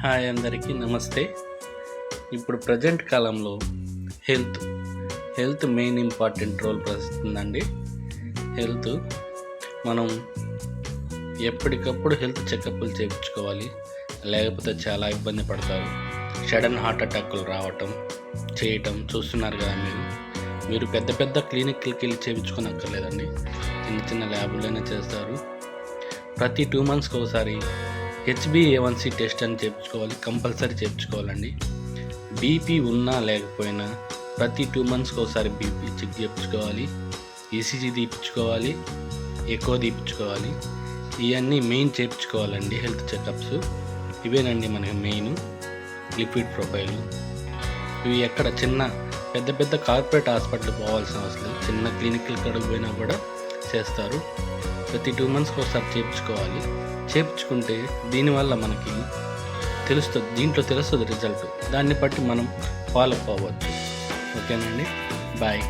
Hi అందరికీ నమస్తే. ఇప్పుడు ప్రజెంట్ కాలంలో హెల్త్ మెయిన్ ఇంపార్టెంట్ రోల్ ప్రస్తుతుందండి. హెల్త్ మనం ఎప్పటికప్పుడు హెల్త్ చెకప్లు చేయించుకోవాలి, లేకపోతే చాలా ఇబ్బంది పడతారు. సడన్ హార్ట్ అటాకులు రావటం చేయటం చూస్తున్నారు కదా. మీరు పెద్ద పెద్ద క్లినిక్లకి వెళ్ళి చేయించుకోనక్కర్లేదండి, చిన్న చిన్న ల్యాబులైనా చేస్తారు. ప్రతి 2 monthsకి ఒకసారి HbA1c టెస్ట్ అని చేయించుకోవాలి, కంపల్సరీ చేయించుకోవాలండి. బీపీ ఉన్నా లేకపోయినా ప్రతి 2 monthsకి ఒకసారి బీపీ చెక్ చేయించుకోవాలి, ECG తీయించుకోవాలి, ఎకో తీయించుకోవాలి. ఇవన్నీ మెయిన్ చేయించుకోవాలండి హెల్త్ చెకప్స్. ఇవేనండి మనకి మెయిన్ లిపిడ్ ప్రొఫైల్. ఇవి ఎక్కడ పెద్ద పెద్ద కార్పొరేట్ హాస్పిటల్ పోవాల్సిన అవసరం లేదు, చిన్న క్లినిక్ల కడుగు పోయినా కూడా చేస్తారు. ప్రతి 2 monthsకి ఒకసారి చేయించుకోవాలి. చేయించుకుంటే దీనివల్ల మనకి దీంట్లో తెలుస్తుంది రిజల్ట్. దాన్ని బట్టి మనం ఫాలో అవ్వచ్చు. ఓకేనండి, బాయ్.